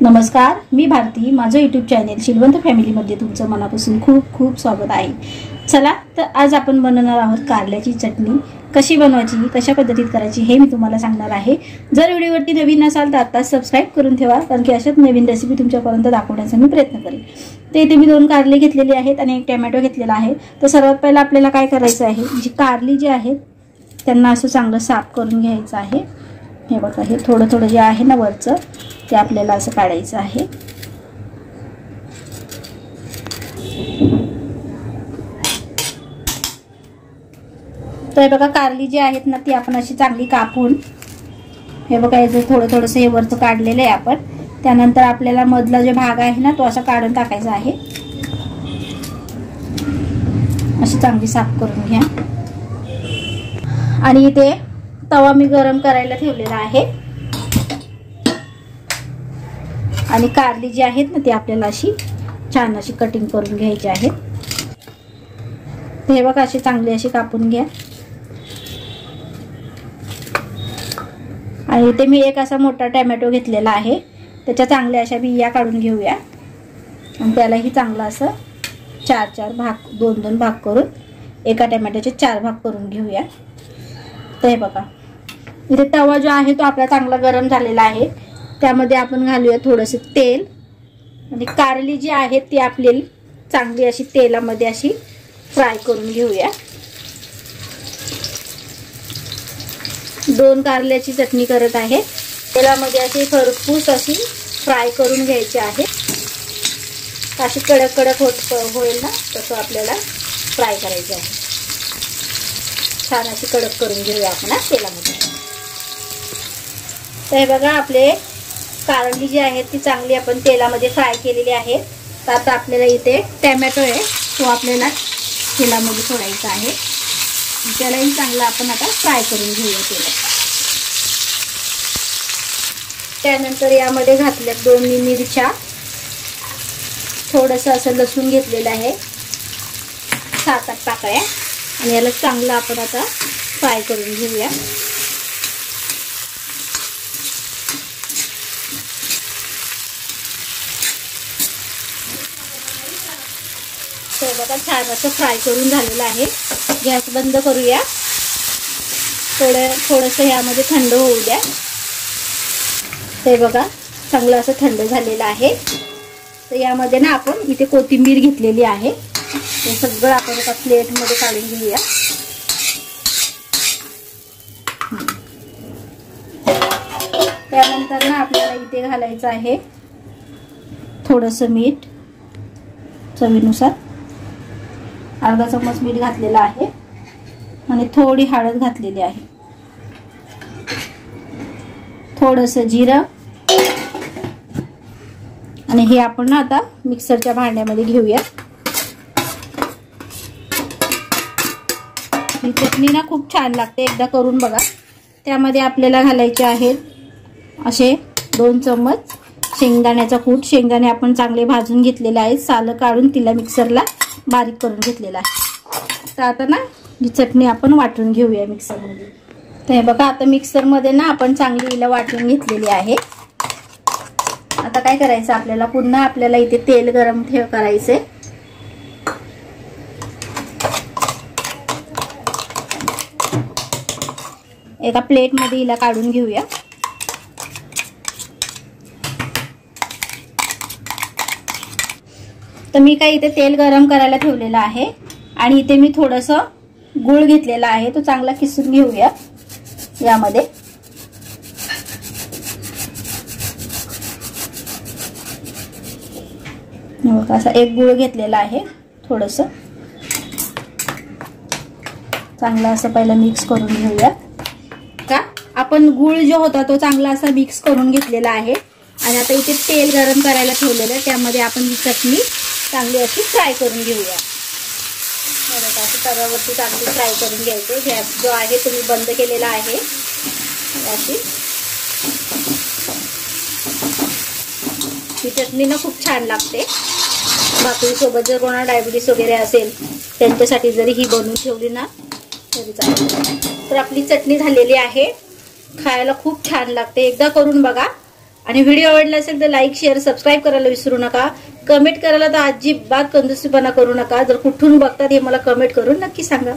नमस्कार, मी भारती। माझं YouTube channel Shilwant फॅमिलीमध्ये तुमचं मनापासून खूप खूप स्वागत आहे। चला तर आज आपण बनवणार आहोत कारल्याची चटणी। कशी बनवायची, कशा पद्धतीत करायची हे मी तुम्हाला सांगणार आहे। जर व्हिडिओवरती नवीन असाल तर आता सबस्क्राइब करून ठेवा, कारण की अशाच नवीन रेसिपी तुमच्यापर्यंत दाखवण्याचा मी प्रयत्न करेन। तर इथे मी 2 कारले घेतलेले आहेत आणि 1 टोमॅटो घेतलेला आहे। तर सर्वात पहिला आपल्याला काय करायचं आहे, जी कारली जी आहेत त्यांना असं चांगलं साफ करून घ्यायचं आहे। हे बघा, हे थोडं थोडं जे आहे ना वरचं ते आपल्याला असं काढायचं आहे। तर बघा, कारली जी आहेत ना ती आपण अशी चांगली कापून, हे बघा याचं थोडं थोडंसं हे वरचं काढलेलं आहे आपण। त्यानंतर आपल्याला मधला जो भाग आहे ना तो असा काढून टाकायचा आहे। अशी चांगली साफ करून घ्या। आणि इथे तवा मी गरम करायला ठेवलेला आहे आणि कारली जी आहेत ना ती आपल्याला अशी छान अशी कटिंग करून घ्यायची आहे। हे बघा, अशी चांगली अशी कापून घ्या। आणि इथे मी एक असा मोठा टोमॅटो घेतलेला आहे, त्याच्या चांगल्या अशा बिया काढून घेऊया आणि त्यालाही चांगला असं 4 भाग 2 भाग करून एका टोमॅटोचे 4 भाग करून घेऊया। तर हे बघा, इथे तवा जो आहे तो आपला चांगला गरम झालेला आहे। त्यामध्ये आपण घालूया थोडंसं तेल आणि कारली जी आहे ती आपली चांगली अशी तेलामध्ये अशी फ्राय करून घेऊया। 2 कारल्याची चटणी करत आहे। तेलामध्ये अशी खरपूस अशी फ्राय करून घ्यायची आहे। अशी कडक कडक होईल ना तसं आपल्याला फ्राय करायचं आहे। छान अशी कडक करून घेऊया आपण तेलामध्ये। तर हे बघा, आपले कारली जी आहे ती चांगली आपण तेलामध्ये फ्राय केलेली आहे। तर आता आपल्याला इथे टोमॅटो आहे तो आपल्याला तेलामध्ये सोडायचा आहे। त्यालाही चांगलं आपण आता फ्राय करून घेऊया तेलात। त्यानंतर यामध्ये घातल्या 2 मिरच्या, थोडंसं असं लसूण घेतलेलं आहे 7-8 पाकळ्या, आणि याला चांगलं आपण आता फ्राय करून घेऊया। तर बघा, छान असं फ्राय करून झालेलं आहे। गॅस बंद करूया। थोडंसं यामध्ये थंड होऊ द्या। ते बघा, चांगलं असं थंड झालेलं आहे। तर यामध्ये ना आपण इथे कोथिंबीर घेतलेली आहे, हे सगळं आपण एका प्लेटमध्ये काढून घेऊया। त्यानंतर ना आपल्याला इथे घालायचं आहे थोडंसं मीठ, चवीनुसार अर्धा चम्मच मीठ घातलेलं आहे आणि थोडी हळद घातलेली आहे, थोडंसं जिरं, आणि हे आपण ना आता मिक्सरच्या भांड्यामध्ये घेऊया। ही चटणी ना खूप छान लागते, एकदा करून बघा। त्यामध्ये आपल्याला घालायचे आहेत असे 2 चम्मच शेंगदाण्याचा कूट। शेंगदाणे आपण चांगले भाजून घेतलेले आहेत, सालं काढून तिला मिक्सरला बारीक करून घेतलेला आहे। तर आता ना ही चटणी आपण वाटून घेऊया मिक्सरमध्ये। तर हे बघा, आता मिक्सरमध्ये ना आपण चांगली हिला वाटून घेतलेली आहे। आता काय करायचं आपल्याला, पुन्हा आपल्याला इथे तेल गरम करायचंय। एका प्लेटमध्ये हिला काढून घेऊया। तर मी काय इथे तेल गरम करायला ठेवलेलं आहे आणि इथे मी थोडंसं गूळ घेतलेला आहे, तो चांगला किसून घेऊया यामध्ये। असा 1 गूळ घेतलेला आहे, थोडंसं चांगला असं पहिला मिक्स करून घेऊया। का आपण गूळ जो होता तो चांगला असा मिक्स करून घेतलेला आहे आणि आता इथे तेल गरम करायला ठेवलेलं आहे, त्यामध्ये आपण ही चटणी चांगली अशी फ्राय करून घेऊया। अशी तव्यावरती चांगली फ्राय करून घ्यायचं। गॅस जो आहे तुम्ही बंद केलेला आहे। अशी ही चटणी ना खूप छान लागते। भाकरीसोबत जर कोणाला डायबिटीस वगैरे असेल त्यांच्यासाठी जरी ही बनवून ठेवली ना तरी चालेल। तर आपली चटणी झालेली आहे, खायला खूप छान लागते, एकदा करून बघा। आणि व्हिडिओ आवडला असेल तर लाईक शेअर सबस्क्राईब करायला विसरू नका. कमेंट करायला तर अजिबात कंजूसीपणा करू नका. जर कुठून बघतात हे मला कमेंट करून नक्की सांगा.